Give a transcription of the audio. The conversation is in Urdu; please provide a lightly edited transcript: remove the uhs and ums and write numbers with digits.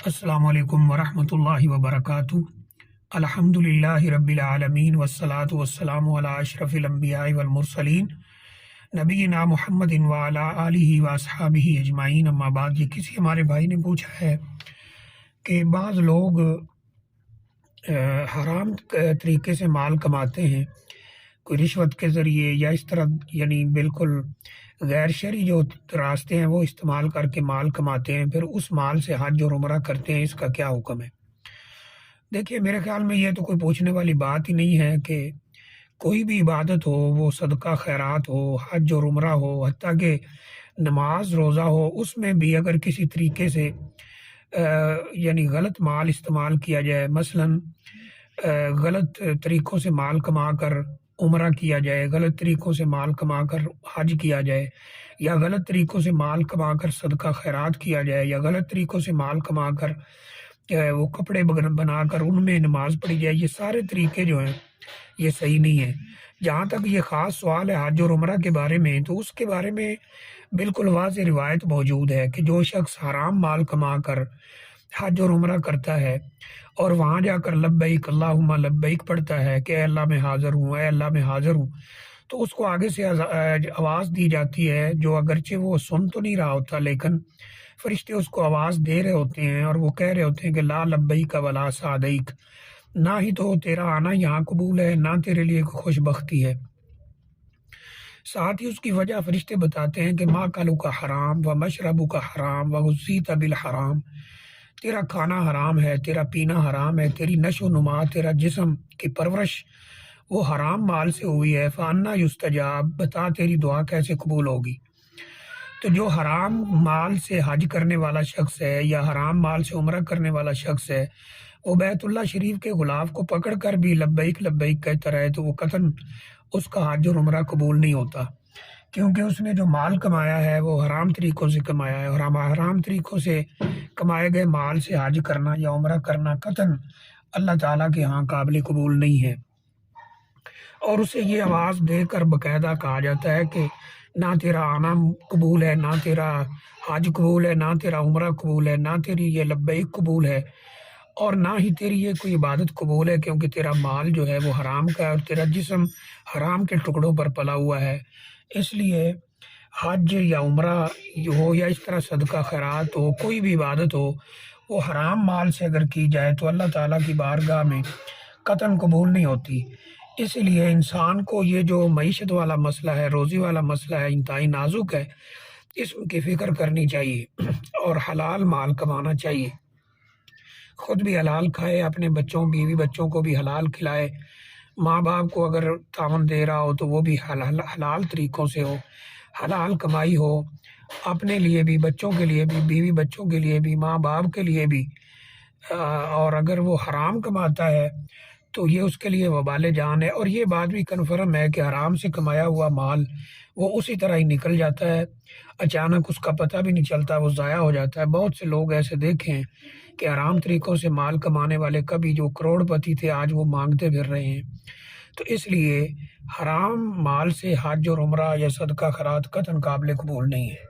السلام علیکم ورحمۃ اللہ وبرکاتہ۔ الحمدللہ رب العالمین والصلاة والسلام علی اشرف الانبیاء والمرسلین نبینا محمد وعلی آلہ واصحابہ اجمعین، اما بعد۔ یہ کسی ہمارے بھائی نے پوچھا ہے کہ بعض لوگ حرام طریقے سے مال کماتے ہیں، کوئی رشوت کے ذریعے یا اس طرح، یعنی بالکل غیر شرعی جو راستے ہیں وہ استعمال کر کے مال کماتے ہیں، پھر اس مال سے حج اور عمرہ کرتے ہیں، اس کا کیا حکم ہے؟ دیکھیے، میرے خیال میں یہ تو کوئی پوچھنے والی بات ہی نہیں ہے کہ کوئی بھی عبادت ہو، وہ صدقہ خیرات ہو، حج اور عمرہ ہو، حتیٰ کہ نماز روزہ ہو، اس میں بھی اگر کسی طریقے سے یعنی غلط مال استعمال کیا جائے، مثلاً غلط طریقوں سے مال کما کر عمرہ کیا جائے، غلط طریقوں سے مال کما کر حج کیا جائے، یا غلط طریقوں سے مال کما کر صدقہ خیرات کیا جائے، یا غلط طریقوں سے مال کما کر وہ کپڑے بنا کر ان میں نماز پڑھی جائے، یہ سارے طریقے جو ہیں یہ صحیح نہیں ہیں۔ جہاں تک یہ خاص سوال ہے حج اور عمرہ کے بارے میں، تو اس کے بارے میں بالکل واضح روایت موجود ہے کہ جو شخص حرام مال کما کر حج اور عمرہ کرتا ہے اور وہاں جا کر لبیک اللہم لبیک پڑھتا ہے کہ اے اللہ میں حاضر ہوں، اے اللہ میں حاضر ہوں، تو اس کو آگے سے آواز دی جاتی ہے، جو اگرچہ وہ سن تو نہیں رہا ہوتا، لیکن فرشتے اس کو آواز دے رہے ہوتے ہیں اور وہ کہہ رہے ہوتے ہیں کہ لا لبیک ولا سعدیک، نہ ہی تو تیرا آنا یہاں قبول ہے، نہ تیرے لیے کوئی خوش بختی ہے۔ ساتھ ہی اس کی وجہ فرشتے بتاتے ہیں کہ ما کلو کا حرام و مشربو کا حرام و غزیت بالحرام، تیرا کھانا حرام ہے، تیرا پینا حرام ہے، تیری نشو و نما، تیرا جسم کی پرورش وہ حرام مال سے ہوئی ہے، فانا یستجاب، بتا تیری دعا کیسے قبول ہوگی؟ تو جو حرام مال سے حج کرنے والا شخص ہے یا حرام مال سے عمرہ کرنے والا شخص ہے، وہ بیت اللہ شریف کے غلاف کو پکڑ کر بھی لبیک لبیک کہتا رہے، تو وہ قطعاً اس کا حج اور عمرہ قبول نہیں ہوتا، کیونکہ اس نے جو مال کمایا ہے وہ حرام طریقوں سے کمایا ہے، اور حرام طریقوں سے کمائے گئے مال سے حج کرنا یا عمرہ کرنا قطعاً اللہ تعالیٰ کے ہاں قابل قبول نہیں ہے۔ اور اسے یہ آواز دے کر باقاعدہ کہا جاتا ہے کہ نہ تیرا آنا قبول ہے، نہ تیرا حج قبول ہے، نہ تیرا عمرہ قبول ہے، نہ تیری یہ لبیک قبول ہے، اور نہ ہی تیری یہ کوئی عبادت قبول ہے، کیونکہ تیرا مال جو ہے وہ حرام کا ہے اور تیرا جسم حرام کے ٹکڑوں پر پلا ہوا ہے۔ اس لیے حج یا عمرہ ہو یا اس طرح صدقہ خیرات ہو، کوئی بھی عبادت ہو، وہ حرام مال سے اگر کی جائے تو اللہ تعالیٰ کی بارگاہ میں قطعاً قبول نہیں ہوتی۔ اس لیے انسان کو یہ جو معیشت والا مسئلہ ہے، روزی والا مسئلہ ہے، انتہائی نازک ہے، اس کی فکر کرنی چاہیے اور حلال مال کمانا چاہیے، خود بھی حلال کھائے، اپنے بچوں بیوی بچوں کو بھی حلال کھلائے، ماں باپ کو اگر تعاون دے رہا ہو تو وہ بھی حلال طریقوں سے ہو، حلال کمائی ہو، اپنے لیے بھی، بچوں کے لیے بھی، بیوی بچوں کے لیے بھی، ماں باپ کے لیے بھی۔ اور اگر وہ حرام کماتا ہے تو یہ اس کے لیے وبال جان ہے، اور یہ بات بھی کنفرم ہے کہ حرام سے کمایا ہوا مال وہ اسی طرح ہی نکل جاتا ہے، اچانک اس کا پتہ بھی نہیں چلتا، وہ ضائع ہو جاتا ہے۔ بہت سے لوگ ایسے دیکھے ہیں کہ حرام طریقوں سے مال کمانے والے کبھی جو کروڑ پتی تھے آج وہ مانگتے پھر رہے ہیں۔ تو اس لیے حرام مال سے حج اور عمرہ یا صدقہ خیرات قطعاً قابل قبول نہیں ہے۔